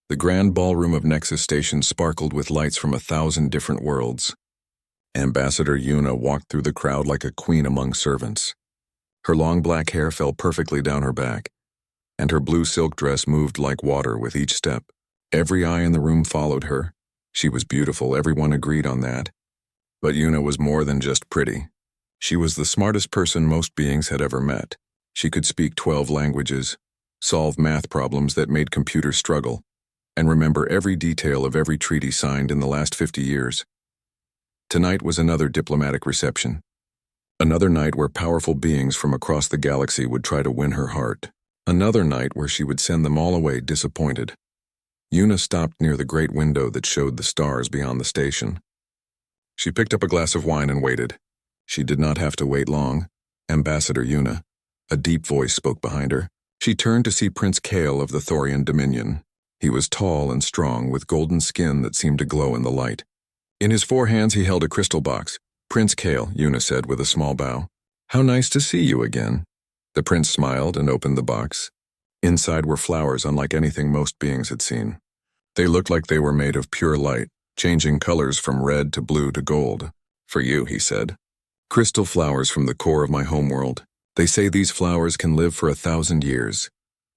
The grand ballroom of Nexus Station sparkled with lights from 1,000 different worlds. Ambassador Yuna walked through the crowd like a queen among servants. Her long black hair fell perfectly down her back, and her blue silk dress moved like water with each step. Every eye in the room followed her. She was beautiful, everyone agreed on that. But Yuna was more than just pretty. She was the smartest person most beings had ever met. She could speak 12 languages, solve math problems that made computers struggle, and remember every detail of every treaty signed in the last 50 years. Tonight was another diplomatic reception. Another night where powerful beings from across the galaxy would try to win her heart. Another night where she would send them all away disappointed. Yuna stopped near the great window that showed the stars beyond the station. She picked up a glass of wine and waited. She did not have to wait long. Ambassador Yuna. A deep voice spoke behind her. She turned to see Prince Kale of the Thorian Dominion. He was tall and strong, with golden skin that seemed to glow in the light. In his 4 hands he held a crystal box. "Prince Kale," Yuna said with a small bow. "How nice to see you again." The prince smiled and opened the box. Inside were flowers unlike anything most beings had seen. They looked like they were made of pure light, changing colors from red to blue to gold. "For you," he said. "Crystal flowers from the core of my homeworld. They say these flowers can live for 1,000 years.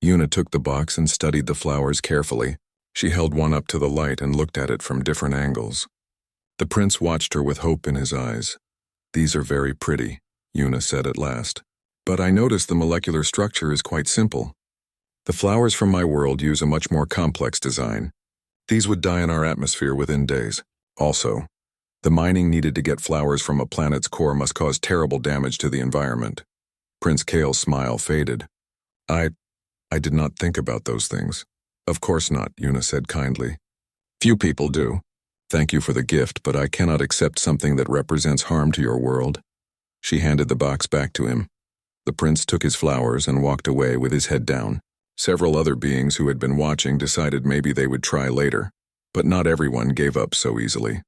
Yuna took the box and studied the flowers carefully. She held one up to the light and looked at it from different angles. The prince watched her with hope in his eyes. "These are very pretty," Yuna said at last. "But I notice the molecular structure is quite simple. The flowers from my world use a much more complex design. These would die in our atmosphere within days. Also, the mining needed to get flowers from a planet's core must cause terrible damage to the environment." Prince Kale's smile faded. I did not think about those things." "Of course not," Yuna said kindly. "Few people do. Thank you for the gift, but I cannot accept something that represents harm to your world." She handed the box back to him. The prince took his flowers and walked away with his head down. Several other beings who had been watching decided maybe they would try later, but not everyone gave up so easily.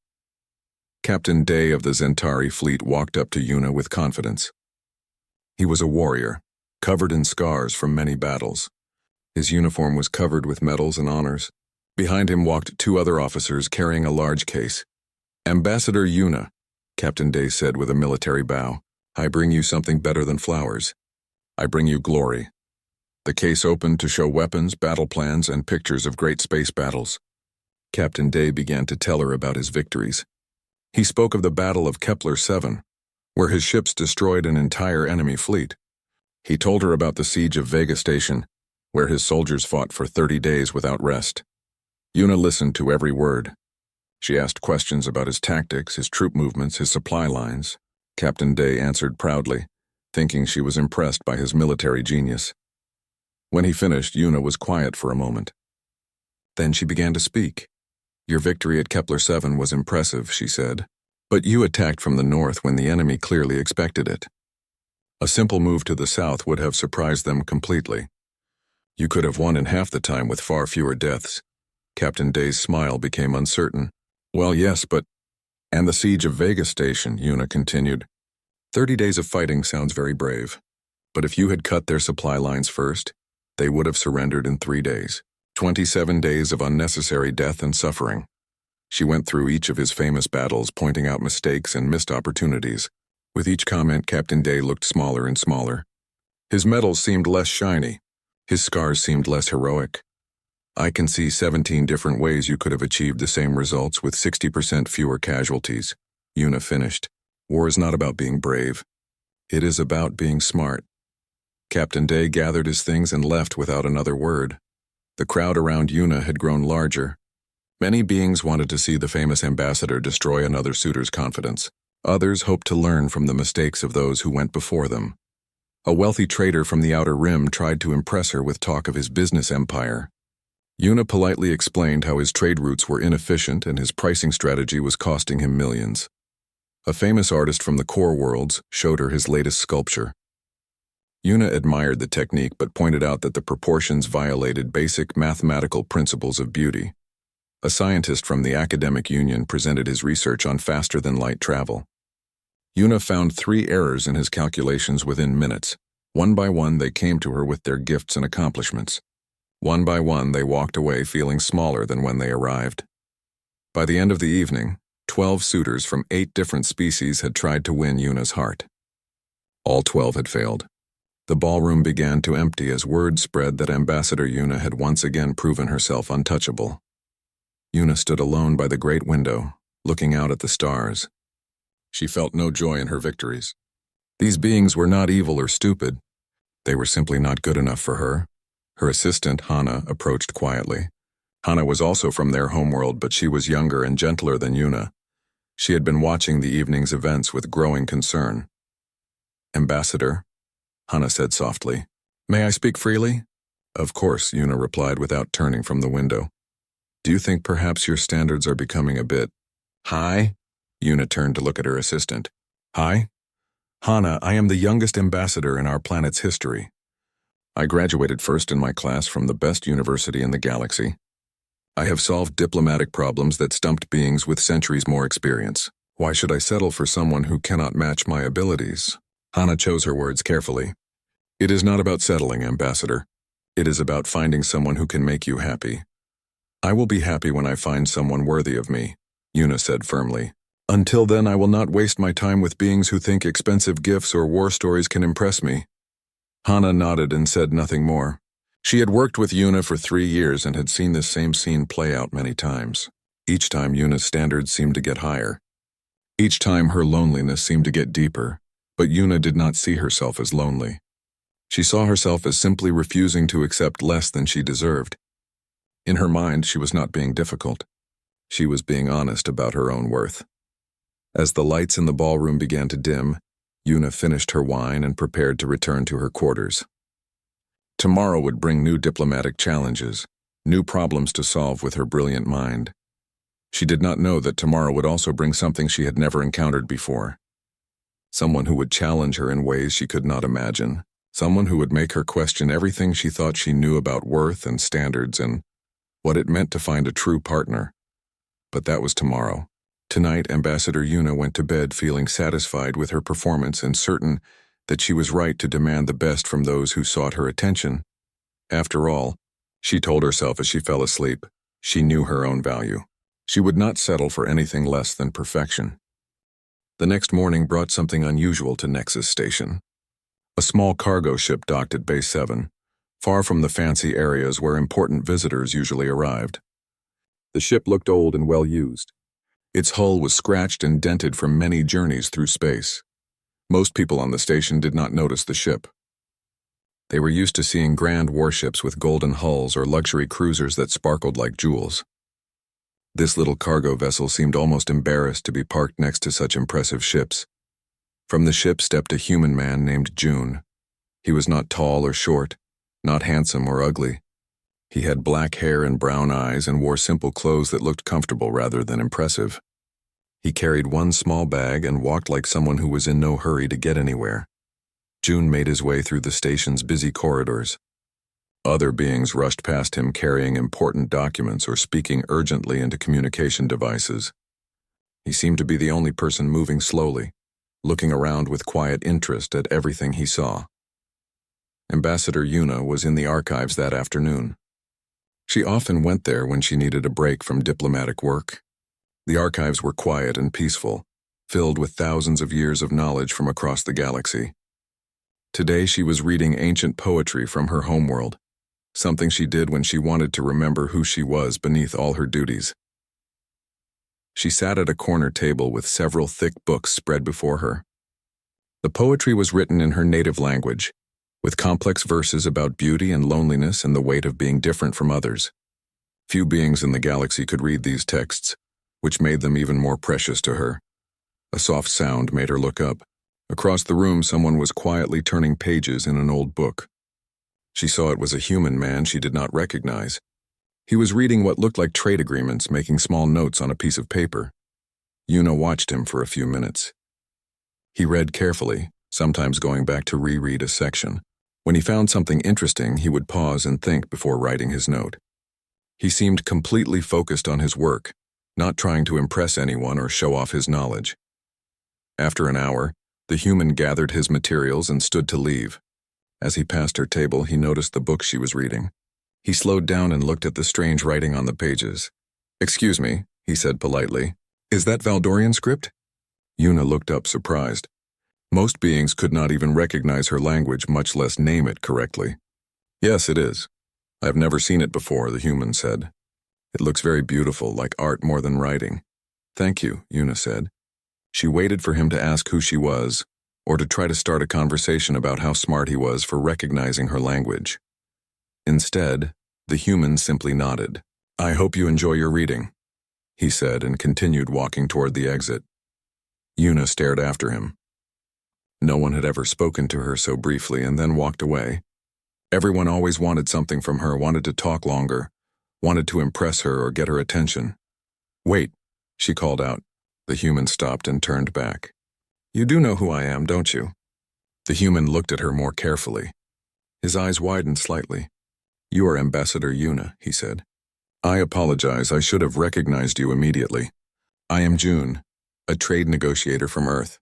Captain Day of the Zentari fleet walked up to Yuna with confidence. He was a warrior, covered in scars from many battles. His uniform was covered with medals and honors. Behind him walked 2 other officers carrying a large case. "Ambassador Yuna," Captain Day said with a military bow, "I bring you something better than flowers. I bring you glory." The case opened to show weapons, battle plans, and pictures of great space battles. Captain Day began to tell her about his victories. He spoke of the Battle of Kepler 7, where his ships destroyed an entire enemy fleet. He told her about the siege of Vega Station, where his soldiers fought for 30 days without rest. Yuna listened to every word. She asked questions about his tactics, his troop movements, his supply lines. Captain Day answered proudly, thinking she was impressed by his military genius. When he finished, Yuna was quiet for a moment. Then she began to speak. "Your victory at Kepler 7 was impressive," she said, "but you attacked from the north when the enemy clearly expected it. A simple move to the south would have surprised them completely. You could have won in half the time with far fewer deaths." Captain Day's smile became uncertain. "Well, yes, but—" "And the siege of Vega Station," Yuna continued. 30 days of fighting sounds very brave. But if you had cut their supply lines first, they would have surrendered in 3 days. 27 days of unnecessary death and suffering." She went through each of his famous battles, pointing out mistakes and missed opportunities. With each comment, Captain Day looked smaller and smaller. His medals seemed less shiny. His scars seemed less heroic. "I can see 17 different ways you could have achieved the same results with 60% fewer casualties," Yuna finished. "War is not about being brave. It is about being smart." Captain Day gathered his things and left without another word. The crowd around Yuna had grown larger. Many beings wanted to see the famous ambassador destroy another suitor's confidence. Others hoped to learn from the mistakes of those who went before them. A wealthy trader from the Outer Rim tried to impress her with talk of his business empire. Yuna politely explained how his trade routes were inefficient and his pricing strategy was costing him millions. A famous artist from the core worlds showed her his latest sculpture. Yuna admired the technique but pointed out that the proportions violated basic mathematical principles of beauty. A scientist from the Academic Union presented his research on faster-than-light travel. Yuna found 3 errors in his calculations within minutes. One by one, they came to her with their gifts and accomplishments. One by one, they walked away feeling smaller than when they arrived. By the end of the evening, 12 suitors from 8 different species had tried to win Yuna's heart. All 12 had failed. The ballroom began to empty as word spread that Ambassador Yuna had once again proven herself untouchable. Yuna stood alone by the great window, looking out at the stars. She felt no joy in her victories. These beings were not evil or stupid. They were simply not good enough for her. Her assistant, Hana, approached quietly. Hana was also from their homeworld, but she was younger and gentler than Yuna. She had been watching the evening's events with growing concern. "Ambassador," Hana said softly, "may I speak freely?" "Of course," Yuna replied without turning from the window. "Do you think perhaps your standards are becoming a bit high?" Yuna turned to look at her assistant. "High? Hana, I am the youngest ambassador in our planet's history. I graduated first in my class from the best university in the galaxy. I have solved diplomatic problems that stumped beings with centuries more experience. Why should I settle for someone who cannot match my abilities?" Hana chose her words carefully. "It is not about settling, Ambassador. It is about finding someone who can make you happy. I will be happy when I find someone worthy of me," Yuna said firmly. "Until then, I will not waste my time with beings who think expensive gifts or war stories can impress me." Hana nodded and said nothing more. She had worked with Yuna for 3 years and had seen this same scene play out many times. Each time Yuna's standards seemed to get higher. Each time her loneliness seemed to get deeper, but Yuna did not see herself as lonely. She saw herself as simply refusing to accept less than she deserved. In her mind, she was not being difficult. She was being honest about her own worth. As the lights in the ballroom began to dim, Yuna finished her wine and prepared to return to her quarters. Tomorrow would bring new diplomatic challenges, new problems to solve with her brilliant mind. She did not know that tomorrow would also bring something she had never encountered before. Someone who would challenge her in ways she could not imagine. Someone who would make her question everything she thought she knew about worth and standards and what it meant to find a true partner. But that was tomorrow. Tonight, Ambassador Yuna went to bed feeling satisfied with her performance and certain that she was right to demand the best from those who sought her attention. After all, she told herself as she fell asleep, she knew her own value. She would not settle for anything less than perfection. The next morning brought something unusual to Nexus Station. A small cargo ship docked at Base 7, far from the fancy areas where important visitors usually arrived. The ship looked old and well used. Its hull was scratched and dented from many journeys through space. Most people on the station did not notice the ship. They were used to seeing grand warships with golden hulls or luxury cruisers that sparkled like jewels. This little cargo vessel seemed almost embarrassed to be parked next to such impressive ships. From the ship stepped a human man named June. He was not tall or short, not handsome or ugly. He had black hair and brown eyes and wore simple clothes that looked comfortable rather than impressive. He carried one small bag and walked like someone who was in no hurry to get anywhere. June made his way through the station's busy corridors. Other beings rushed past him carrying important documents or speaking urgently into communication devices. He seemed to be the only person moving slowly, looking around with quiet interest at everything he saw. Ambassador Yuna was in the archives that afternoon. She often went there when she needed a break from diplomatic work. The archives were quiet and peaceful, filled with thousands of years of knowledge from across the galaxy. Today she was reading ancient poetry from her homeworld, something she did when she wanted to remember who she was beneath all her duties. She sat at a corner table with several thick books spread before her. The poetry was written in her native language, with complex verses about beauty and loneliness and the weight of being different from others. Few beings in the galaxy could read these texts, which made them even more precious to her. A soft sound made her look up. Across the room, someone was quietly turning pages in an old book. She saw it was a human man she did not recognize. He was reading what looked like trade agreements, making small notes on a piece of paper. Yuna watched him for a few minutes. He read carefully, sometimes going back to reread a section. When he found something interesting, he would pause and think before writing his note. He seemed completely focused on his work, not trying to impress anyone or show off his knowledge. After an hour, the human gathered his materials and stood to leave. As he passed her table, he noticed the book she was reading. He slowed down and looked at the strange writing on the pages. "Excuse me," he said politely. "Is that Valdorian script?" Yuna looked up surprised. Most beings could not even recognize her language, much less name it correctly. "Yes, it is. I've never seen it before," the human said. "It looks very beautiful, like art more than writing." "Thank you," Yuna said. She waited for him to ask who she was, or to try to start a conversation about how smart he was for recognizing her language. Instead, the human simply nodded. "I hope you enjoy your reading," he said, and continued walking toward the exit. Yuna stared after him. No one had ever spoken to her so briefly and then walked away. Everyone always wanted something from her, wanted to talk longer, wanted to impress her or get her attention. "Wait," she called out. The human stopped and turned back. "You do know who I am, don't you?" The human looked at her more carefully. His eyes widened slightly. "You are Ambassador Yuna," he said. "I apologize, I should have recognized you immediately. I am June, a trade negotiator from Earth."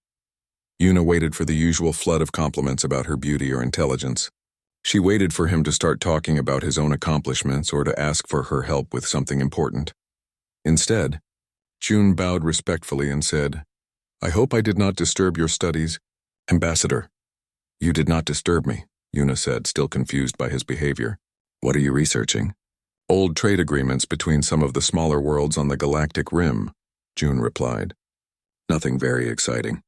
Yuna waited for the usual flood of compliments about her beauty or intelligence. She waited for him to start talking about his own accomplishments or to ask for her help with something important. Instead, June bowed respectfully and said, "I hope I did not disturb your studies, Ambassador." "You did not disturb me," Yuna said, still confused by his behavior. "What are you researching?" "Old trade agreements between some of the smaller worlds on the galactic rim," June replied. "Nothing very exciting.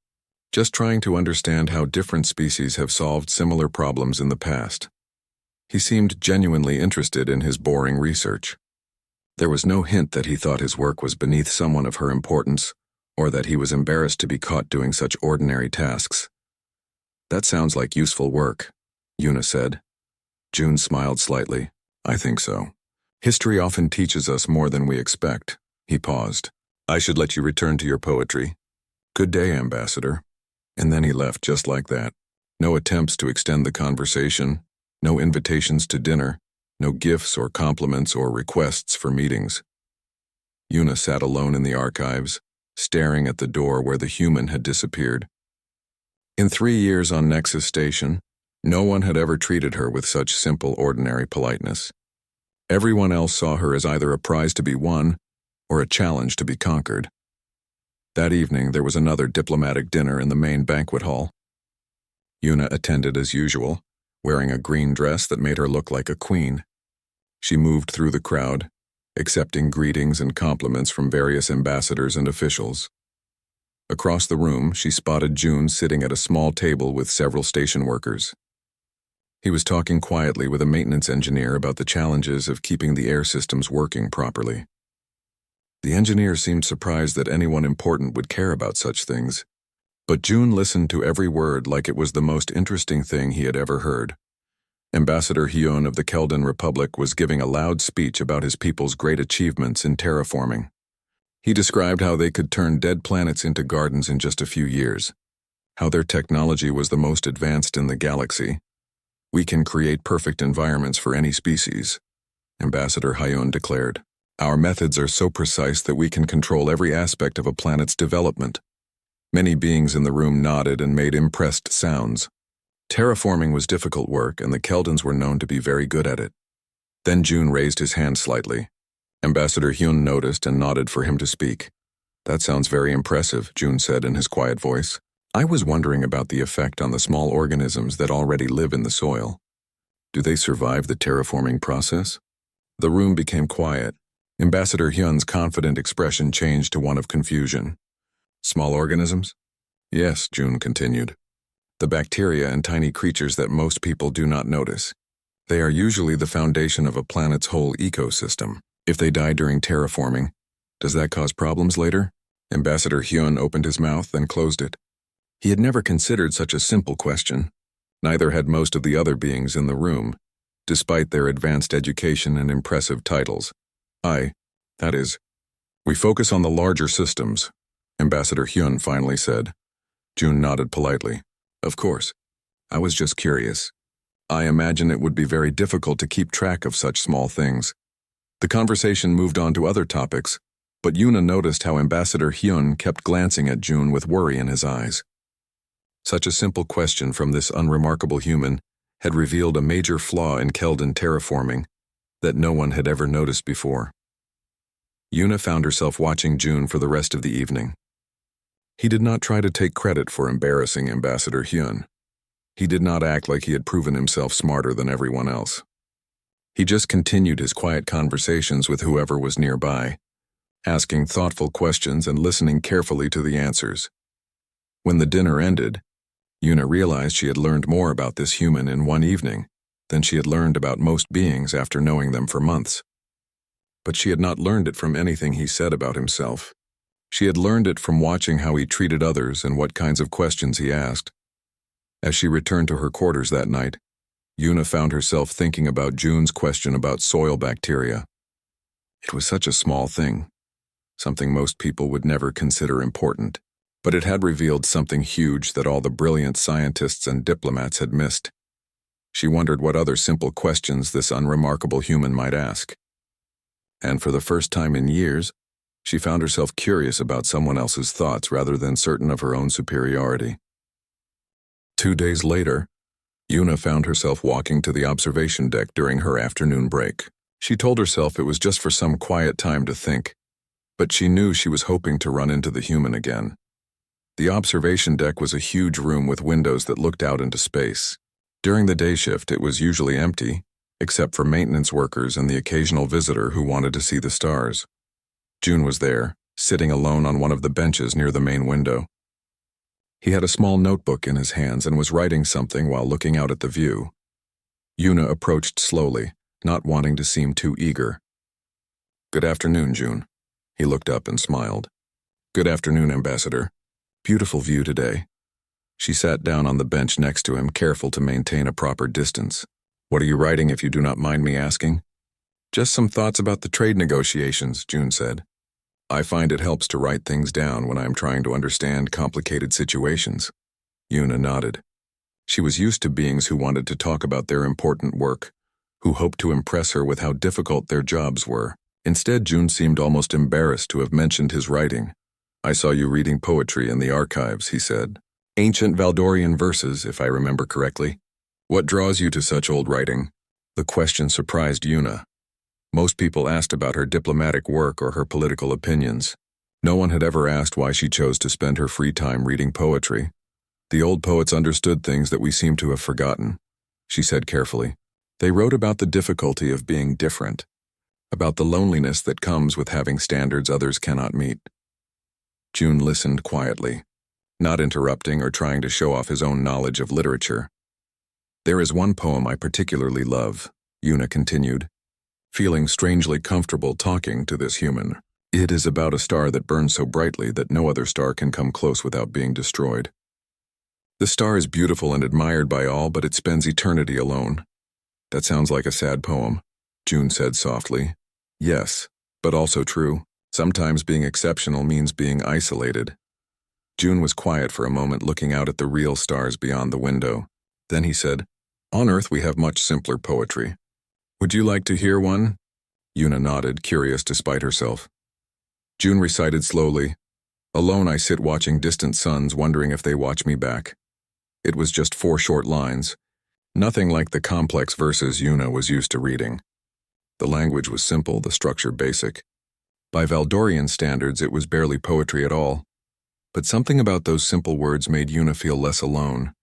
Just trying to understand how different species have solved similar problems in the past." He seemed genuinely interested in his boring research. There was no hint that he thought his work was beneath someone of her importance, or that he was embarrassed to be caught doing such ordinary tasks. "That sounds like useful work," Yuna said. June smiled slightly. "I think so. History often teaches us more than we expect." He paused. "I should let you return to your poetry. Good day, Ambassador." And then he left just like that. No attempts to extend the conversation, no invitations to dinner, no gifts or compliments or requests for meetings. Yuna sat alone in the archives, staring at the door where the human had disappeared. In 3 years on Nexus Station, no one had ever treated her with such simple, ordinary politeness. Everyone else saw her as either a prize to be won or a challenge to be conquered. That evening, there was another diplomatic dinner in the main banquet hall. Yuna attended as usual, wearing a green dress that made her look like a queen. She moved through the crowd, accepting greetings and compliments from various ambassadors and officials. Across the room, she spotted June sitting at a small table with several station workers. He was talking quietly with a maintenance engineer about the challenges of keeping the air systems working properly. The engineer seemed surprised that anyone important would care about such things, but June listened to every word like it was the most interesting thing he had ever heard. Ambassador Hyun of the Keldan Republic was giving a loud speech about his people's great achievements in terraforming. He described how they could turn dead planets into gardens in just a few years, how their technology was the most advanced in the galaxy. "We can create perfect environments for any species," Ambassador Hyun declared. "Our methods are so precise that we can control every aspect of a planet's development." Many beings in the room nodded and made impressed sounds. Terraforming was difficult work, and the Keldans were known to be very good at it. Then June raised his hand slightly. Ambassador Hyun noticed and nodded for him to speak. "That sounds very impressive," June said in his quiet voice. "I was wondering about the effect on the small organisms that already live in the soil. Do they survive the terraforming process?" The room became quiet. Ambassador Hyun's confident expression changed to one of confusion. "Small organisms?" "Yes," June continued. "The bacteria and tiny creatures that most people do not notice. They are usually the foundation of a planet's whole ecosystem. If they die during terraforming, does that cause problems later?" Ambassador Hyun opened his mouth, then closed it. He had never considered such a simple question. Neither had most of the other beings in the room, despite their advanced education and impressive titles. That is, we focus on the larger systems," Ambassador Hyun finally said. June nodded politely. "Of course. I was just curious. I imagine it would be very difficult to keep track of such small things." The conversation moved on to other topics, but Yuna noticed how Ambassador Hyun kept glancing at June with worry in his eyes. Such a simple question from this unremarkable human had revealed a major flaw in Keldan terraforming that no one had ever noticed before. Yuna found herself watching June for the rest of the evening. He did not try to take credit for embarrassing Ambassador Hyun. He did not act like he had proven himself smarter than everyone else. He just continued his quiet conversations with whoever was nearby, asking thoughtful questions and listening carefully to the answers. When the dinner ended, Yuna realized she had learned more about this human in one evening than she had learned about most beings after knowing them for months. But she had not learned it from anything he said about himself. She had learned it from watching how he treated others and what kinds of questions he asked. As she returned to her quarters that night, Yuna found herself thinking about June's question about soil bacteria. It was such a small thing, something most people would never consider important, but it had revealed something huge that all the brilliant scientists and diplomats had missed. She wondered what other simple questions this unremarkable human might ask. And for the first time in years, she found herself curious about someone else's thoughts rather than certain of her own superiority. 2 days later, Yuna found herself walking to the observation deck during her afternoon break. She told herself it was just for some quiet time to think, but she knew she was hoping to run into the human again. The observation deck was a huge room with windows that looked out into space. During the day shift, it was usually empty, except for maintenance workers and the occasional visitor who wanted to see the stars. June was there, sitting alone on one of the benches near the main window. He had a small notebook in his hands and was writing something while looking out at the view. Yuna approached slowly, not wanting to seem too eager. "Good afternoon, June." He looked up and smiled. "Good afternoon, Ambassador. Beautiful view today." She sat down on the bench next to him, careful to maintain a proper distance. "What are you writing, if you do not mind me asking?" "Just some thoughts about the trade negotiations," June said. "I find it helps to write things down when I am trying to understand complicated situations." Yuna nodded. She was used to beings who wanted to talk about their important work, who hoped to impress her with how difficult their jobs were. Instead, June seemed almost embarrassed to have mentioned his writing. "I saw you reading poetry in the archives," he said. "Ancient Valdorian verses, if I remember correctly. What draws you to such old writing?" The question surprised Yuna. Most people asked about her diplomatic work or her political opinions. No one had ever asked why she chose to spend her free time reading poetry. "The old poets understood things that we seem to have forgotten," she said carefully. "They wrote about the difficulty of being different, about the loneliness that comes with having standards others cannot meet." June listened quietly, not interrupting or trying to show off his own knowledge of literature. "There is one poem I particularly love," Yuna continued, feeling strangely comfortable talking to this human. "It is about a star that burns so brightly that no other star can come close without being destroyed. The star is beautiful and admired by all, but it spends eternity alone." "That sounds like a sad poem," June said softly. "Yes, but also true. Sometimes being exceptional means being isolated." June was quiet for a moment, looking out at the real stars beyond the window. Then he said, "On Earth we have much simpler poetry. Would you like to hear one?" Yuna nodded, curious despite herself. June recited slowly, "Alone I sit watching distant suns, wondering if they watch me back." It was just 4 short lines, nothing like the complex verses Yuna was used to reading. The language was simple, the structure basic. By Valdorian standards, it was barely poetry at all. But something about those simple words made Yuna feel less alone.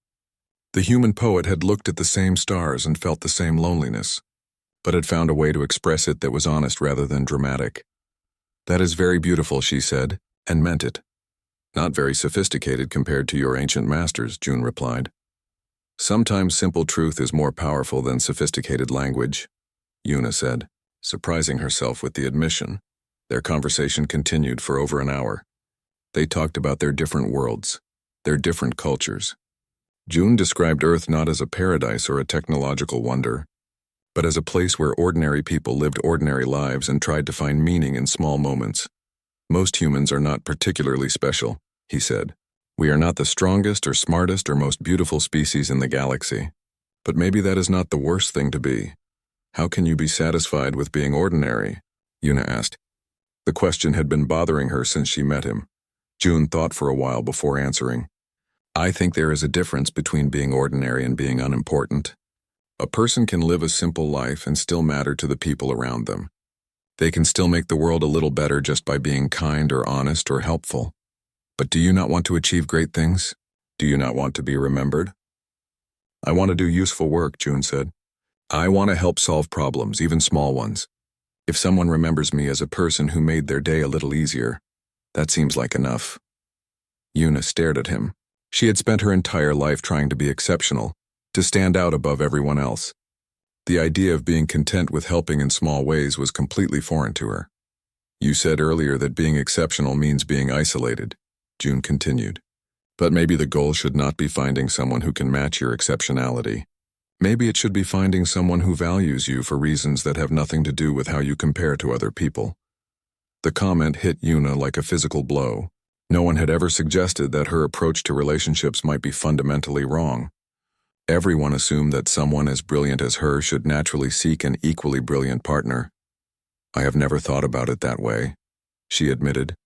The human poet had looked at the same stars and felt the same loneliness, but had found a way to express it that was honest rather than dramatic. "That is very beautiful," she said, and meant it. "Not very sophisticated compared to your ancient masters," June replied. "Sometimes simple truth is more powerful than sophisticated language," Yuna said, surprising herself with the admission. Their conversation continued for over an hour. They talked about their different worlds, their different cultures. June described Earth not as a paradise or a technological wonder, but as a place where ordinary people lived ordinary lives and tried to find meaning in small moments. "Most humans are not particularly special," he said. "We are not the strongest or smartest or most beautiful species in the galaxy. But maybe that is not the worst thing to be. How can you be satisfied with being ordinary?" Yuna asked. The question had been bothering her since she met him. June thought for a while before answering. "I think there is a difference between being ordinary and being unimportant. A person can live a simple life and still matter to the people around them. They can still make the world a little better just by being kind or honest or helpful. But do you not want to achieve great things? Do you not want to be remembered? I want to do useful work, June said. I want to help solve problems, even small ones. If someone remembers me as a person who made their day a little easier, that seems like enough. Yuna stared at him. She had spent her entire life trying to be exceptional, to stand out above everyone else. The idea of being content with helping in small ways was completely foreign to her. You said earlier that being exceptional means being isolated, June continued. But maybe the goal should not be finding someone who can match your exceptionality. Maybe it should be finding someone who values you for reasons that have nothing to do with how you compare to other people. The comment hit Yuna like a physical blow. No one had ever suggested that her approach to relationships might be fundamentally wrong. Everyone assumed that someone as brilliant as her should naturally seek an equally brilliant partner. I have never thought about it that way, she admitted.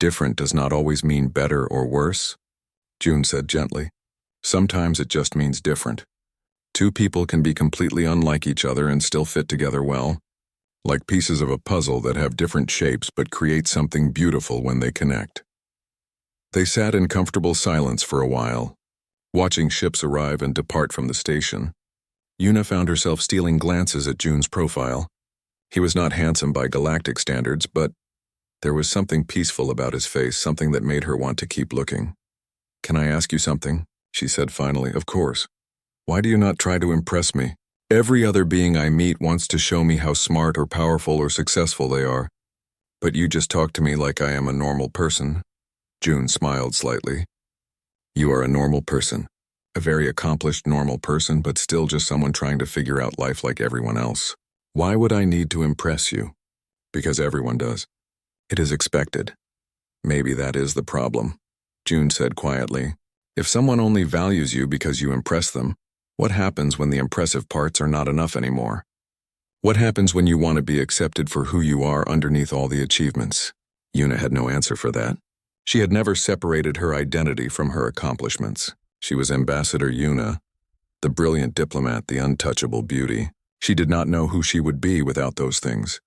Different does not always mean better or worse, June said gently. Sometimes it just means different. Two people can be completely unlike each other and still fit together well, like pieces of a puzzle that have different shapes but create something beautiful when they connect. They sat in comfortable silence for a while, watching ships arrive and depart from the station. Yuna found herself stealing glances at June's profile. He was not handsome by galactic standards, but there was something peaceful about his face, something that made her want to keep looking. Can I ask you something? She said finally. Of course. Why do you not try to impress me? Every other being I meet wants to show me how smart or powerful or successful they are. But you just talk to me like I am a normal person. June smiled slightly. You are a normal person. A very accomplished normal person, but still just someone trying to figure out life like everyone else. Why would I need to impress you? Because everyone does. It is expected. Maybe that is the problem, June said quietly. If someone only values you because you impress them, what happens when the impressive parts are not enough anymore? What happens when you want to be accepted for who you are underneath all the achievements? Yuna had no answer for that. She had never separated her identity from her accomplishments. She was Ambassador Yuna, the brilliant diplomat, the untouchable beauty. She did not know who she would be without those things.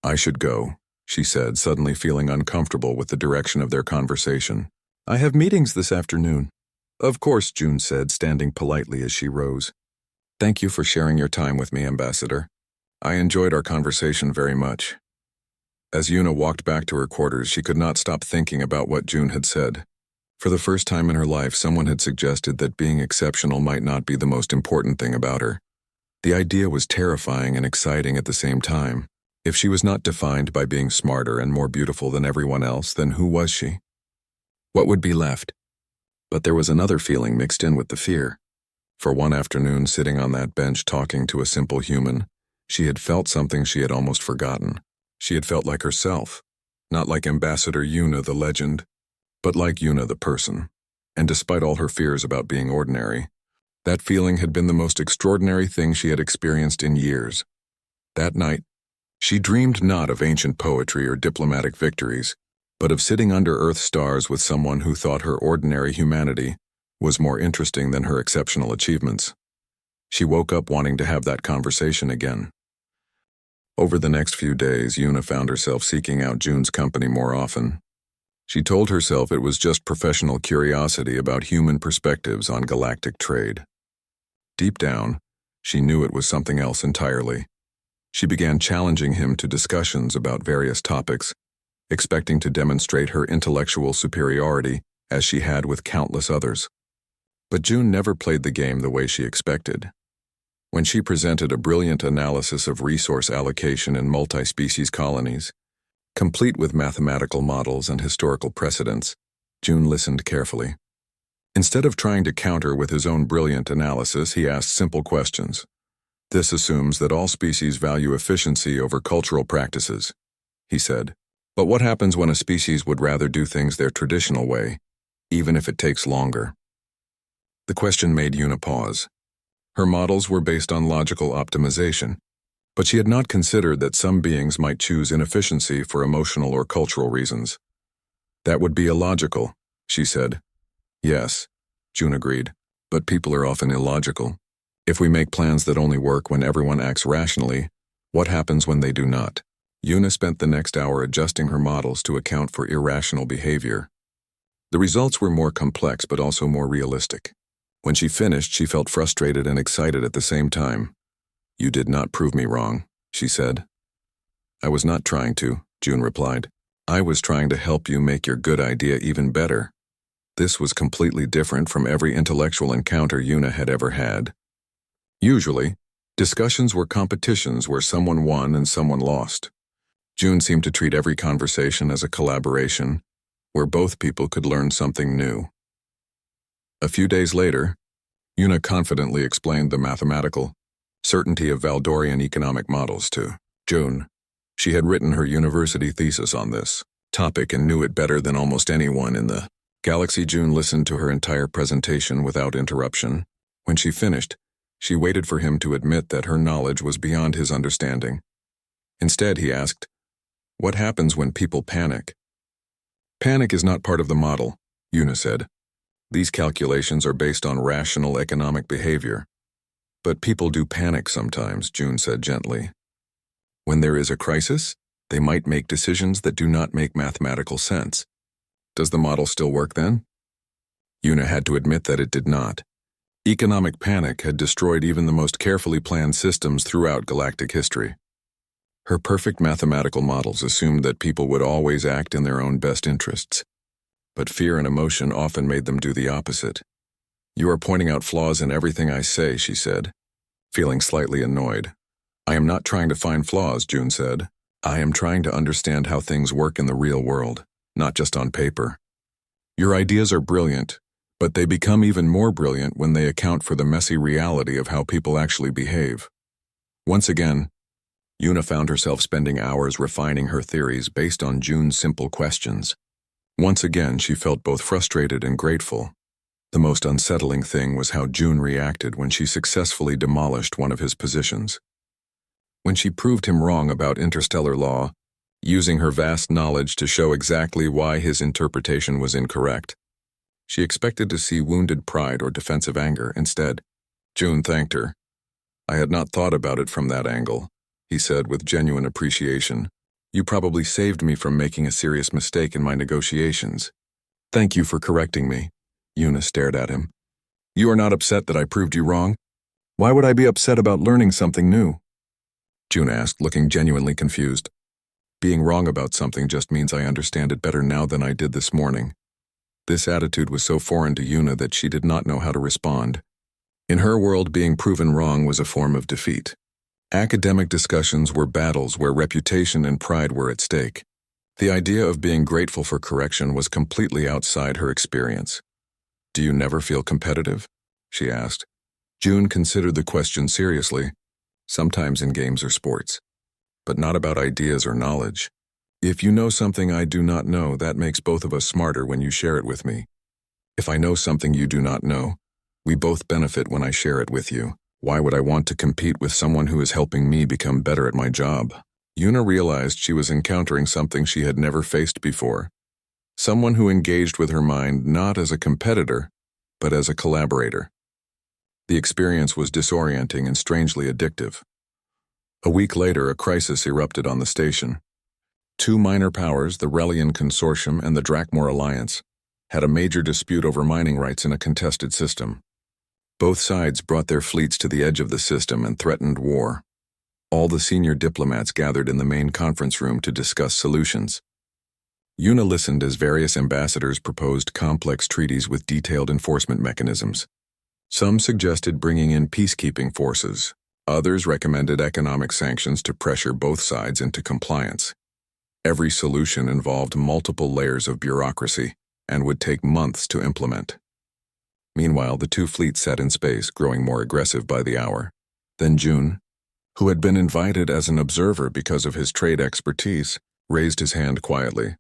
I should go, she said, suddenly feeling uncomfortable with the direction of their conversation. I have meetings this afternoon. Of course, June said, standing politely as she rose. Thank you for sharing your time with me, Ambassador. I enjoyed our conversation very much. As Yuna walked back to her quarters, she could not stop thinking about what June had said. For the first time in her life, someone had suggested that being exceptional might not be the most important thing about her. The idea was terrifying and exciting at the same time. If she was not defined by being smarter and more beautiful than everyone else, then who was she? What would be left? But there was another feeling mixed in with the fear. For one afternoon, sitting on that bench talking to a simple human, she had felt something she had almost forgotten. She had felt like herself, not like Ambassador Yuna the legend, but like Yuna the person. And despite all her fears about being ordinary, that feeling had been the most extraordinary thing she had experienced in years. That night, she dreamed not of ancient poetry or diplomatic victories, but of sitting under Earth's stars with someone who thought her ordinary humanity was more interesting than her exceptional achievements. She woke up wanting to have that conversation again. Over the next few days, Yuna found herself seeking out June's company more often. She told herself it was just professional curiosity about human perspectives on galactic trade. Deep down, she knew it was something else entirely. She began challenging him to discussions about various topics, expecting to demonstrate her intellectual superiority as she had with countless others. But June never played the game the way she expected. When she presented a brilliant analysis of resource allocation in multi-species colonies, complete with mathematical models and historical precedents, June listened carefully. Instead of trying to counter with his own brilliant analysis, he asked simple questions. This assumes that all species value efficiency over cultural practices, he said. But what happens when a species would rather do things their traditional way, even if it takes longer? The question made Yuna pause. Her models were based on logical optimization, but she had not considered that some beings might choose inefficiency for emotional or cultural reasons. That would be illogical, she said. Yes, June agreed, but people are often illogical. If we make plans that only work when everyone acts rationally, what happens when they do not? Yuna spent the next hour adjusting her models to account for irrational behavior. The results were more complex but also more realistic. When she finished, she felt frustrated and excited at the same time. "You did not prove me wrong," she said. "I was not trying to," June replied. "I was trying to help you make your good idea even better." This was completely different from every intellectual encounter Yuna had ever had. Usually, discussions were competitions where someone won and someone lost. June seemed to treat every conversation as a collaboration, where both people could learn something new. A few days later, Yuna confidently explained the mathematical certainty of Valdorian economic models to June. She had written her university thesis on this topic and knew it better than almost anyone in the galaxy. June listened to her entire presentation without interruption. When she finished, she waited for him to admit that her knowledge was beyond his understanding. Instead, he asked, "What happens when people panic?" "Panic is not part of the model," Yuna said. "These calculations are based on rational economic behavior." "But people do panic sometimes," June said gently. "When there is a crisis, they might make decisions that do not make mathematical sense. Does the model still work then?" Yuna had to admit that it did not. Economic panic had destroyed even the most carefully planned systems throughout galactic history. Her perfect mathematical models assumed that people would always act in their own best interests. But fear and emotion often made them do the opposite. "You are pointing out flaws in everything I say," she said, feeling slightly annoyed. "I am not trying to find flaws," June said. "I am trying to understand how things work in the real world, not just on paper. Your ideas are brilliant, but they become even more brilliant when they account for the messy reality of how people actually behave." Once again, Yuna found herself spending hours refining her theories based on June's simple questions. Once again, she felt both frustrated and grateful. The most unsettling thing was how June reacted when she successfully demolished one of his positions. When she proved him wrong about interstellar law, using her vast knowledge to show exactly why his interpretation was incorrect, she expected to see wounded pride or defensive anger. Instead, June thanked her. "I had not thought about it from that angle," he said with genuine appreciation. "You probably saved me from making a serious mistake in my negotiations." "Thank you for correcting me." Yuna stared at him. "You are not upset that I proved you wrong? Why would I be upset about learning something new?" June asked, looking genuinely confused. "Being wrong about something just means I understand it better now than I did this morning." This attitude was so foreign to Yuna that she did not know how to respond. In her world, being proven wrong was a form of defeat. Academic discussions were battles where reputation and pride were at stake. The idea of being grateful for correction was completely outside her experience. "Do you never feel competitive?" she asked. June considered the question seriously, sometimes in games or sports, but not about ideas or knowledge. "If you know something I do not know, that makes both of us smarter when you share it with me. If I know something you do not know, we both benefit when I share it with you. Why would I want to compete with someone who is helping me become better at my job?" Yuna realized she was encountering something she had never faced before. Someone who engaged with her mind not as a competitor, but as a collaborator. The experience was disorienting and strangely addictive. A week later, a crisis erupted on the station. Two minor powers, the Relian Consortium and the Drakmor Alliance, had a major dispute over mining rights in a contested system. Both sides brought their fleets to the edge of the system and threatened war. All the senior diplomats gathered in the main conference room to discuss solutions. Yuna listened as various ambassadors proposed complex treaties with detailed enforcement mechanisms. Some suggested bringing in peacekeeping forces. Others recommended economic sanctions to pressure both sides into compliance. Every solution involved multiple layers of bureaucracy and would take months to implement. Meanwhile, the two fleets sat in space, growing more aggressive by the hour. Then June, who had been invited as an observer because of his trade expertise, raised his hand quietly.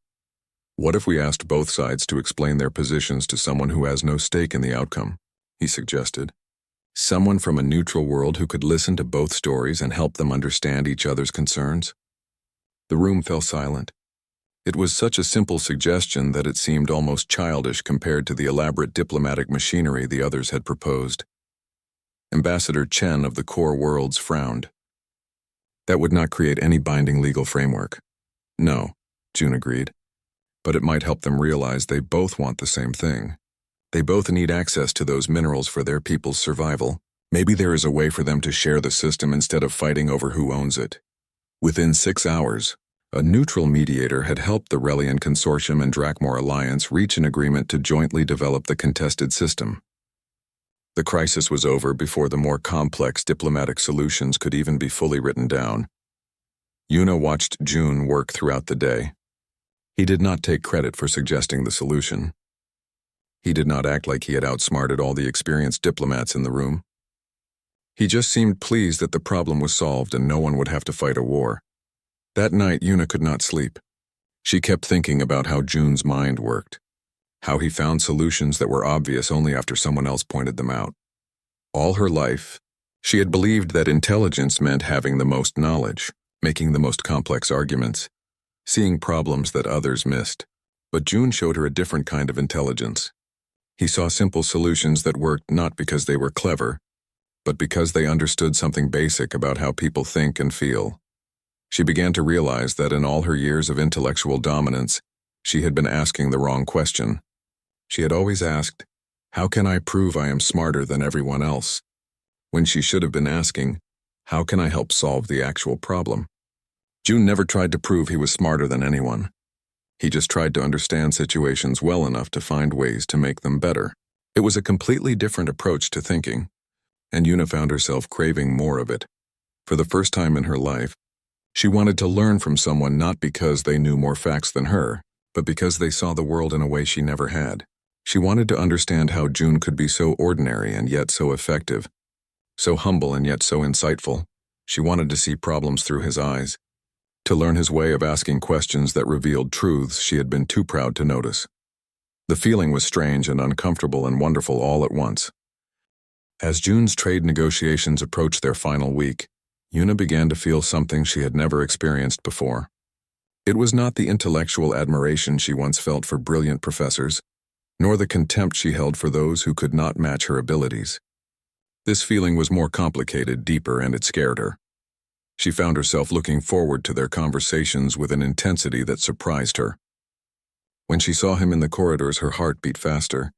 "What if we asked both sides to explain their positions to someone who has no stake in the outcome?" he suggested. "Someone from a neutral world who could listen to both stories and help them understand each other's concerns?" The room fell silent. It was such a simple suggestion that it seemed almost childish compared to the elaborate diplomatic machinery the others had proposed. Ambassador Chen of the Core Worlds frowned. That would not create any binding legal framework. No, June agreed. But it might help them realize they both want the same thing. They both need access to those minerals for their people's survival. Maybe there is a way for them to share the system instead of fighting over who owns it. Within 6 hours, a neutral mediator had helped the Relian Consortium and Drakmor Alliance reach an agreement to jointly develop the contested system. The crisis was over before the more complex diplomatic solutions could even be fully written down. Yuna watched June work throughout the day. He did not take credit for suggesting the solution. He did not act like he had outsmarted all the experienced diplomats in the room. He just seemed pleased that the problem was solved and no one would have to fight a war. That night, Yuna could not sleep. She kept thinking about how June's mind worked, how he found solutions that were obvious only after someone else pointed them out. All her life, she had believed that intelligence meant having the most knowledge, making the most complex arguments, seeing problems that others missed. But June showed her a different kind of intelligence. He saw simple solutions that worked not because they were clever, but because they understood something basic about how people think and feel. She began to realize that in all her years of intellectual dominance, she had been asking the wrong question. She had always asked, "How can I prove I am smarter than everyone else?" when she should have been asking, "How can I help solve the actual problem?" June never tried to prove he was smarter than anyone. He just tried to understand situations well enough to find ways to make them better. It was a completely different approach to thinking, and Yuna found herself craving more of it. For the first time in her life, she wanted to learn from someone not because they knew more facts than her, but because they saw the world in a way she never had. She wanted to understand how June could be so ordinary and yet so effective, so humble and yet so insightful. She wanted to see problems through his eyes, to learn his way of asking questions that revealed truths she had been too proud to notice. The feeling was strange and uncomfortable and wonderful all at once. As June's trade negotiations approached their final week, Yuna began to feel something she had never experienced before. It was not the intellectual admiration she once felt for brilliant professors, nor the contempt she held for those who could not match her abilities. This feeling was more complicated, deeper, and it scared her. She found herself looking forward to their conversations with an intensity that surprised her. When she saw him in the corridors, her heart beat faster.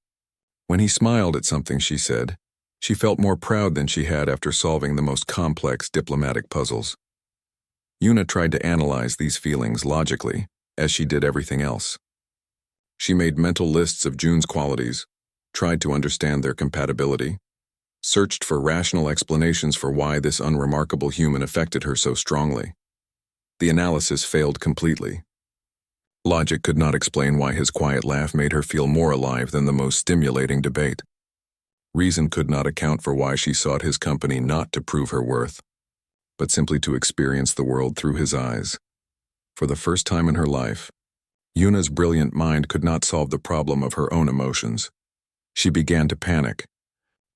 When he smiled at something she said, she felt more proud than she had after solving the most complex diplomatic puzzles. Yuna tried to analyze these feelings logically, as she did everything else. She made mental lists of June's qualities, tried to understand their compatibility, searched for rational explanations for why this unremarkable human affected her so strongly. The analysis failed completely. Logic could not explain why his quiet laugh made her feel more alive than the most stimulating debate. Reason could not account for why she sought his company not to prove her worth, but simply to experience the world through his eyes. For the first time in her life, Yuna's brilliant mind could not solve the problem of her own emotions. She began to panic.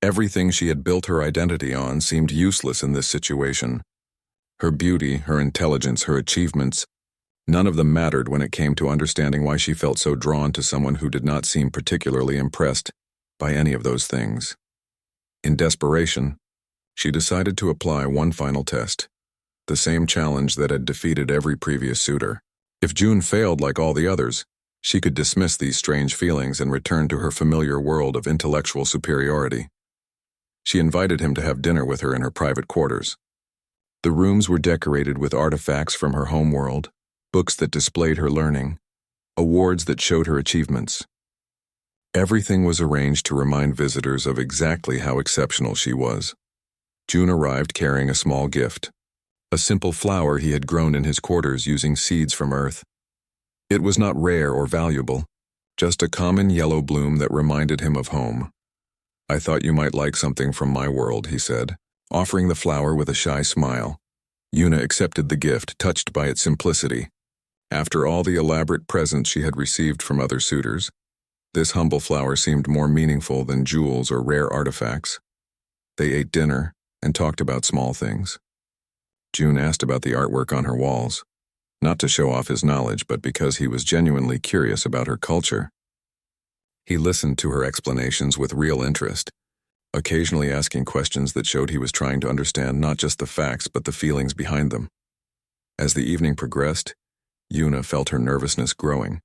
Everything she had built her identity on seemed useless in this situation. Her beauty, her intelligence, her achievements, none of them mattered when it came to understanding why she felt so drawn to someone who did not seem particularly impressed by any of those things. In desperation, she decided to apply one final test, the same challenge that had defeated every previous suitor. If June failed like all the others, she could dismiss these strange feelings and return to her familiar world of intellectual superiority. She invited him to have dinner with her in her private quarters. The rooms were decorated with artifacts from her home world, books that displayed her learning, awards that showed her achievements. Everything was arranged to remind visitors of exactly how exceptional she was. June arrived carrying a small gift, a simple flower he had grown in his quarters using seeds from Earth. It was not rare or valuable, just a common yellow bloom that reminded him of home. "I thought you might like something from my world," he said, offering the flower with a shy smile. Yuna accepted the gift, touched by its simplicity. After all the elaborate presents she had received from other suitors, this humble flower seemed more meaningful than jewels or rare artifacts. They ate dinner and talked about small things. June asked about the artwork on her walls, not to show off his knowledge, but because he was genuinely curious about her culture. He listened to her explanations with real interest, occasionally asking questions that showed he was trying to understand not just the facts but the feelings behind them. As the evening progressed, Yuna felt her nervousness growing.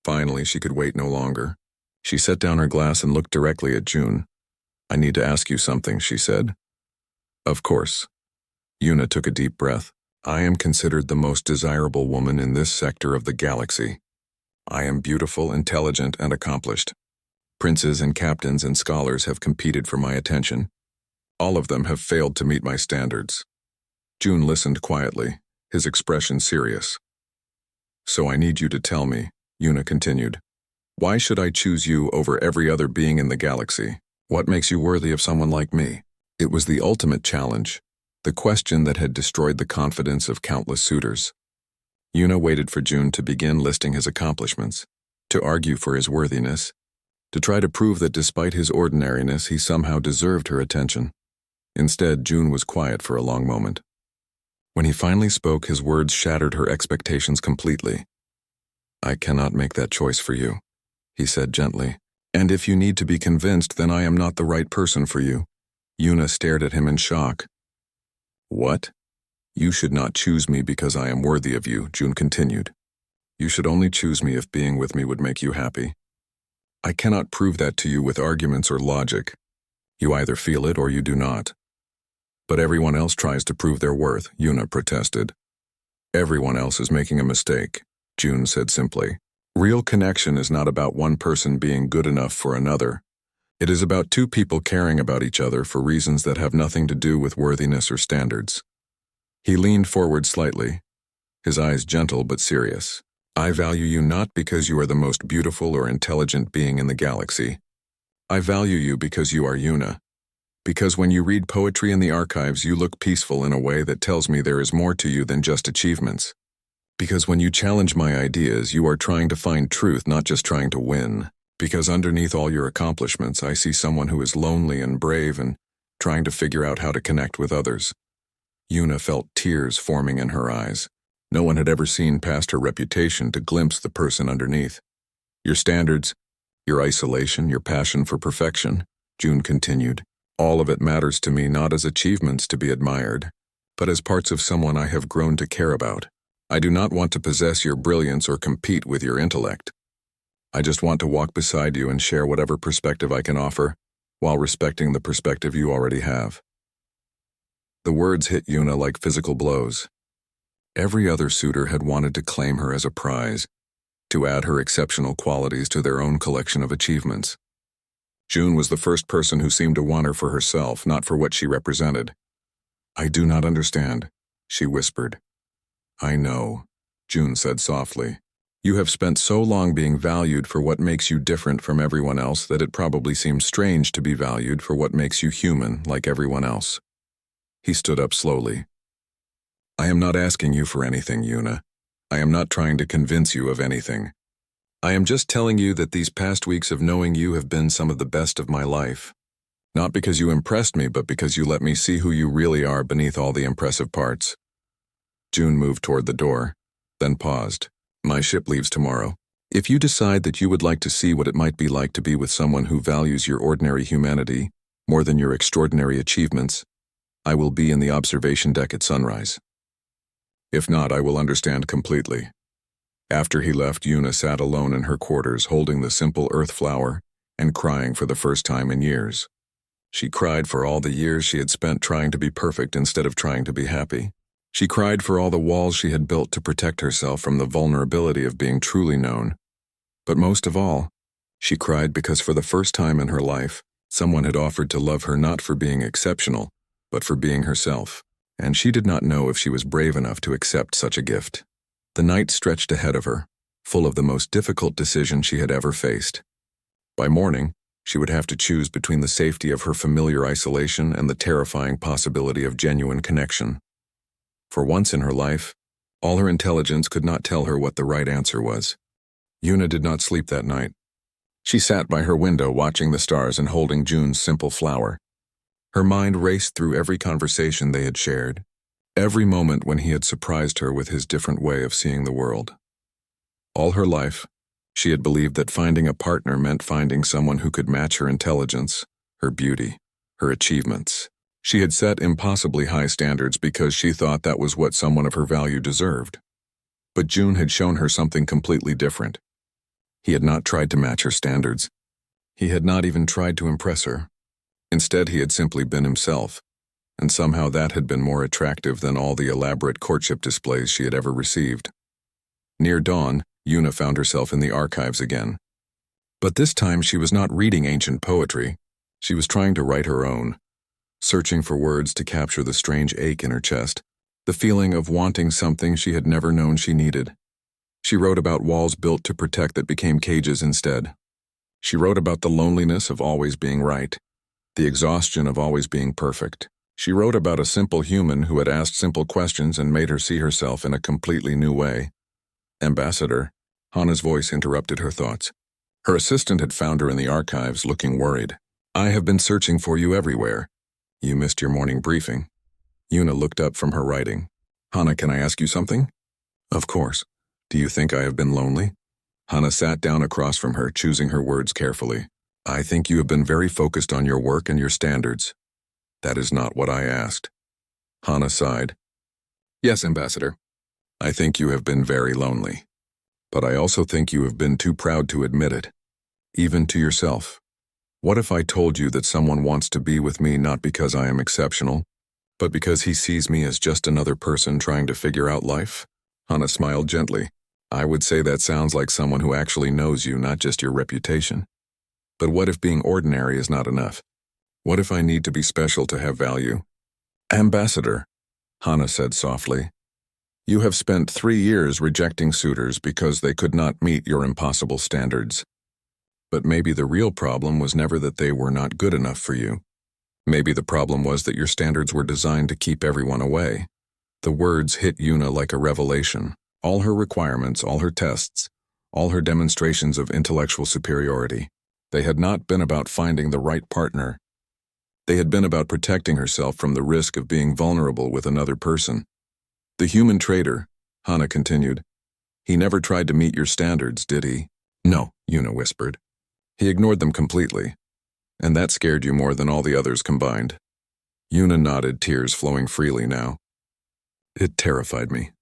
Finally, she could wait no longer. She set down her glass and looked directly at June. "I need to ask you something," she said. "Of course." Yuna took a deep breath. "I am considered the most desirable woman in this sector of the galaxy. I am beautiful, intelligent, and accomplished. Princes and captains and scholars have competed for my attention. All of them have failed to meet my standards." June listened quietly, his expression serious. "So I need you to tell me," Yuna continued. "Why should I choose you over every other being in the galaxy? What makes you worthy of someone like me?" It was the ultimate challenge, the question that had destroyed the confidence of countless suitors. Yuna waited for June to begin listing his accomplishments, to argue for his worthiness, to try to prove that despite his ordinariness he somehow deserved her attention. Instead, June was quiet for a long moment. When he finally spoke, his words shattered her expectations completely. "I cannot make that choice for you," he said gently. "And if you need to be convinced, then I am not the right person for you." Yuna stared at him in shock. "What? You should not choose me because I am worthy of you," June continued. "You should only choose me if being with me would make you happy. I cannot prove that to you with arguments or logic. You either feel it or you do not." "But everyone else tries to prove their worth," Yuna protested. "Everyone else is making a mistake," June said simply. "Real connection is not about one person being good enough for another. It is about two people caring about each other for reasons that have nothing to do with worthiness or standards." He leaned forward slightly, his eyes gentle but serious. "I value you not because you are the most beautiful or intelligent being in the galaxy. I value you because you are Yuna. Because when you read poetry in the archives, you look peaceful in a way that tells me there is more to you than just achievements. Because when you challenge my ideas, you are trying to find truth, not just trying to win. Because underneath all your accomplishments, I see someone who is lonely and brave and trying to figure out how to connect with others." Yuna felt tears forming in her eyes. No one had ever seen past her reputation to glimpse the person underneath. "Your standards, your isolation, your passion for perfection," June continued. "All of it matters to me not as achievements to be admired, but as parts of someone I have grown to care about. I do not want to possess your brilliance or compete with your intellect. I just want to walk beside you and share whatever perspective I can offer, while respecting the perspective you already have." The words hit Yuna like physical blows. Every other suitor had wanted to claim her as a prize, to add her exceptional qualities to their own collection of achievements. June was the first person who seemed to want her for herself, not for what she represented. "I do not understand," she whispered. "I know," June said softly. "You have spent so long being valued for what makes you different from everyone else that it probably seems strange to be valued for what makes you human like everyone else." He stood up slowly. "I am not asking you for anything, Yuna. I am not trying to convince you of anything. I am just telling you that these past weeks of knowing you have been some of the best of my life. Not because you impressed me, but because you let me see who you really are beneath all the impressive parts." June moved toward the door, then paused. "My ship leaves tomorrow. If you decide that you would like to see what it might be like to be with someone who values your ordinary humanity more than your extraordinary achievements, I will be in the observation deck at sunrise. If not, I will understand completely." After he left, Yuna sat alone in her quarters holding the simple earth flower and crying for the first time in years. She cried for all the years she had spent trying to be perfect instead of trying to be happy. She cried for all the walls she had built to protect herself from the vulnerability of being truly known. But most of all, she cried because for the first time in her life, someone had offered to love her not for being exceptional, but for being herself, and she did not know if she was brave enough to accept such a gift. The night stretched ahead of her, full of the most difficult decision she had ever faced. By morning, she would have to choose between the safety of her familiar isolation and the terrifying possibility of genuine connection. For once in her life, all her intelligence could not tell her what the right answer was. Yuna did not sleep that night. She sat by her window watching the stars and holding June's simple flower. Her mind raced through every conversation they had shared, every moment when he had surprised her with his different way of seeing the world. All her life, she had believed that finding a partner meant finding someone who could match her intelligence, her beauty, her achievements. She had set impossibly high standards because she thought that was what someone of her value deserved. But June had shown her something completely different. He had not tried to match her standards. He had not even tried to impress her. Instead, he had simply been himself, and somehow that had been more attractive than all the elaborate courtship displays she had ever received. Near dawn, Una found herself in the archives again. But this time she was not reading ancient poetry. She was trying to write her own, searching for words to capture the strange ache in her chest, the feeling of wanting something she had never known she needed. She wrote about walls built to protect that became cages instead. She wrote about the loneliness of always being right, the exhaustion of always being perfect. She wrote about a simple human who had asked simple questions and made her see herself in a completely new way. Ambassador, Hannah's voice interrupted her thoughts. Her assistant had found her in the archives, looking worried. I have been searching for you everywhere. You missed your morning briefing. Una looked up from her writing. Hannah, can I ask you something? Of course. Do you think I have been lonely? Hannah sat down across from her, choosing her words carefully. I think you have been very focused on your work and your standards. That is not what I asked. Hannah sighed. Yes, Ambassador. I think you have been very lonely. But I also think you have been too proud to admit it, even to yourself. What if I told you that someone wants to be with me not because I am exceptional, but because he sees me as just another person trying to figure out life? Hannah smiled gently. I would say that sounds like someone who actually knows you, not just your reputation. But what if being ordinary is not enough? What if I need to be special to have value? Ambassador, Hannah said softly, you have spent 3 years rejecting suitors because they could not meet your impossible standards. But maybe the real problem was never that they were not good enough for you. Maybe the problem was that your standards were designed to keep everyone away. The words hit Una like a revelation. All her requirements, all her tests, all her demonstrations of intellectual superiority. They had not been about finding the right partner. They had been about protecting herself from the risk of being vulnerable with another person. The human traitor, Hannah continued. He never tried to meet your standards, did he? No, Una whispered. He ignored them completely. And that scared you more than all the others combined. Una nodded, tears flowing freely now. It terrified me.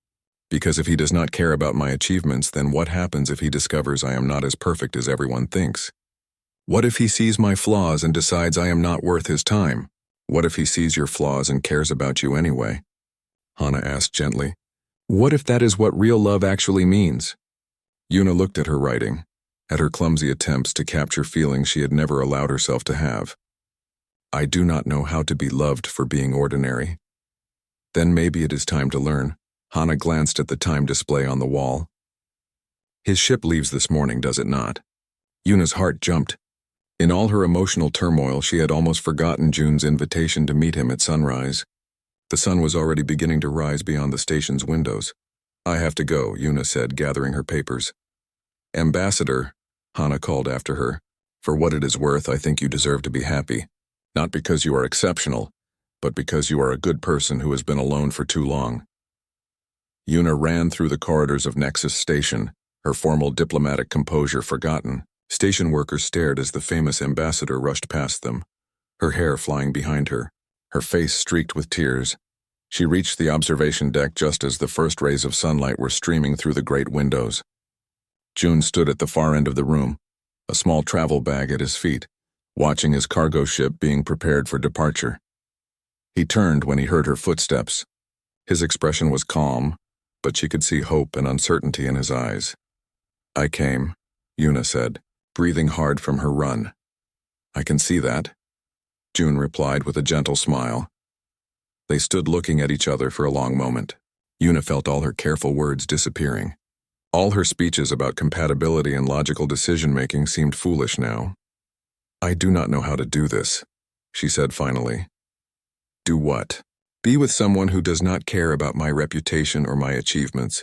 Because if he does not care about my achievements, then what happens if he discovers I am not as perfect as everyone thinks? What if he sees my flaws and decides I am not worth his time? What if he sees your flaws and cares about you anyway? Hannah asked gently. What if that is what real love actually means? Una looked at her writing, at her clumsy attempts to capture feelings she had never allowed herself to have. I do not know how to be loved for being ordinary. Then maybe it is time to learn. Hannah glanced at the time display on the wall. His ship leaves this morning, does it not? Una's heart jumped. In all her emotional turmoil, she had almost forgotten June's invitation to meet him at sunrise. The sun was already beginning to rise beyond the station's windows. I have to go, Una said, gathering her papers. Ambassador, Hannah called after her. For what it is worth, I think you deserve to be happy. Not because you are exceptional, but because you are a good person who has been alone for too long. Una ran through the corridors of Nexus Station, her formal diplomatic composure forgotten. Station workers stared as the famous ambassador rushed past them, her hair flying behind her, her face streaked with tears. She reached the observation deck just as the first rays of sunlight were streaming through the great windows. June stood at the far end of the room, a small travel bag at his feet, watching his cargo ship being prepared for departure. He turned when he heard her footsteps. His expression was calm, but she could see hope and uncertainty in his eyes. I came, Una said, breathing hard from her run. I can see that, June replied with a gentle smile. They stood looking at each other for a long moment. Una felt all her careful words disappearing. All her speeches about compatibility and logical decision-making seemed foolish now. I do not know how to do this, she said finally. Do what? Be with someone who does not care about my reputation or my achievements.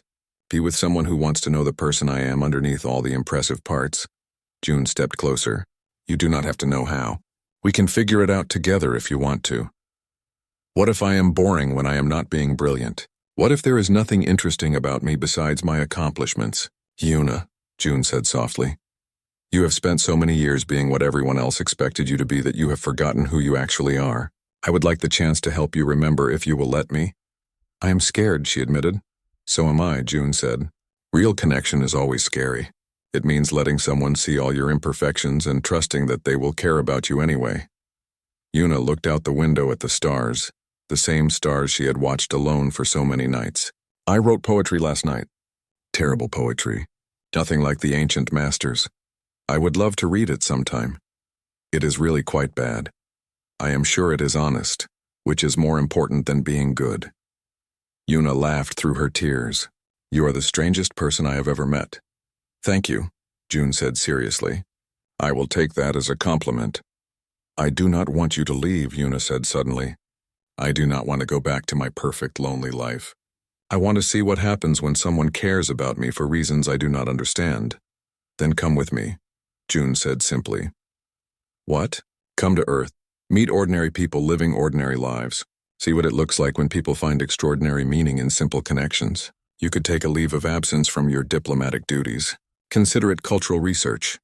Be with someone who wants to know the person I am underneath all the impressive parts. June stepped closer. You do not have to know how. We can figure it out together if you want to. What if I am boring when I am not being brilliant? What if there is nothing interesting about me besides my accomplishments? Una, June said softly. You have spent so many years being what everyone else expected you to be that you have forgotten who you actually are. I would like the chance to help you remember if you will let me. I am scared, she admitted. So am I, June said. Real connection is always scary. It means letting someone see all your imperfections and trusting that they will care about you anyway. Yuna looked out the window at the stars, the same stars she had watched alone for so many nights. I wrote poetry last night. Terrible poetry. Nothing like the ancient masters. I would love to read it sometime. It is really quite bad. I am sure it is honest, which is more important than being good. Yuna laughed through her tears. You are the strangest person I have ever met. Thank you, June said seriously. I will take that as a compliment. I do not want you to leave, Yuna said suddenly. I do not want to go back to my perfect lonely life. I want to see what happens when someone cares about me for reasons I do not understand. Then come with me, June said simply. What? Come to Earth. Meet ordinary people living ordinary lives. See what it looks like when people find extraordinary meaning in simple connections. You could take a leave of absence from your diplomatic duties. Consider it cultural research.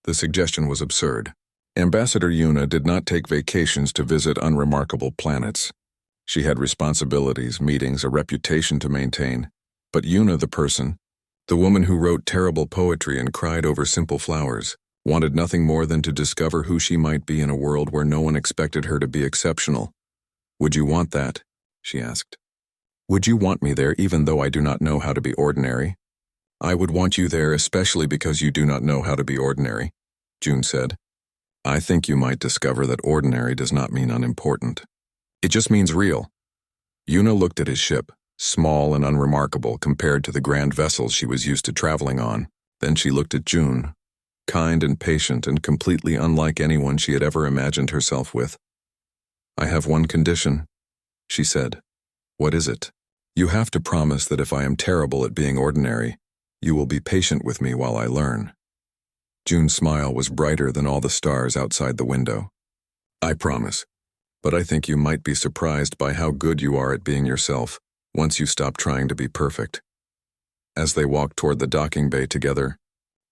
The suggestion was absurd. Ambassador Yuna did not take vacations to visit unremarkable planets. She had responsibilities, meetings, a reputation to maintain. But Yuna, the person, the woman who wrote terrible poetry and cried over simple flowers, wanted nothing more than to discover who she might be in a world where no one expected her to be exceptional. Would you want that? She asked. Would you want me there even though I do not know how to be ordinary? I would want you there especially because you do not know how to be ordinary, June said. I think you might discover that ordinary does not mean unimportant. It just means real. Yuna looked at his ship, small and unremarkable compared to the grand vessels she was used to traveling on. Then she looked at June, kind and patient and completely unlike anyone she had ever imagined herself with. I have one condition, she said. What is it? You have to promise that if I am terrible at being ordinary, you will be patient with me while I learn. June's smile was brighter than all the stars outside the window. I promise, but I think you might be surprised by how good you are at being yourself once you stop trying to be perfect. As they walked toward the docking bay together,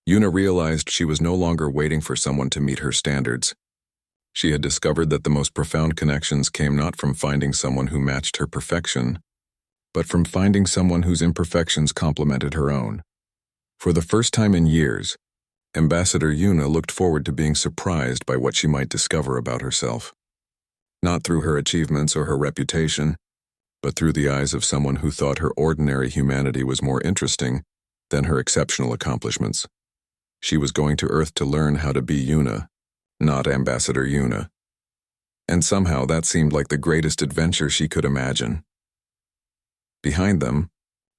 Yuna realized she was no longer waiting for someone to meet her standards. She had discovered that the most profound connections came not from finding someone who matched her perfection, but from finding someone whose imperfections complemented her own. For the first time in years, Ambassador Yuna looked forward to being surprised by what she might discover about herself. Not through her achievements or her reputation, but through the eyes of someone who thought her ordinary humanity was more interesting than her exceptional accomplishments. She was going to Earth to learn how to be Yuna, not Ambassador Yuna. And somehow that seemed like the greatest adventure she could imagine. Behind them,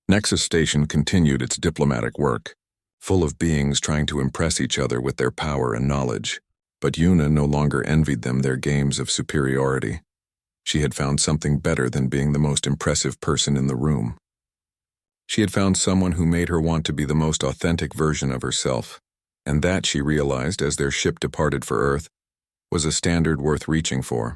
Nexus Station continued its diplomatic work, full of beings trying to impress each other with their power and knowledge. But Yuna no longer envied them their games of superiority. She had found something better than being the most impressive person in the room. She had found someone who made her want to be the most authentic version of herself, and that, she realized as their ship departed for Earth, was a standard worth reaching for.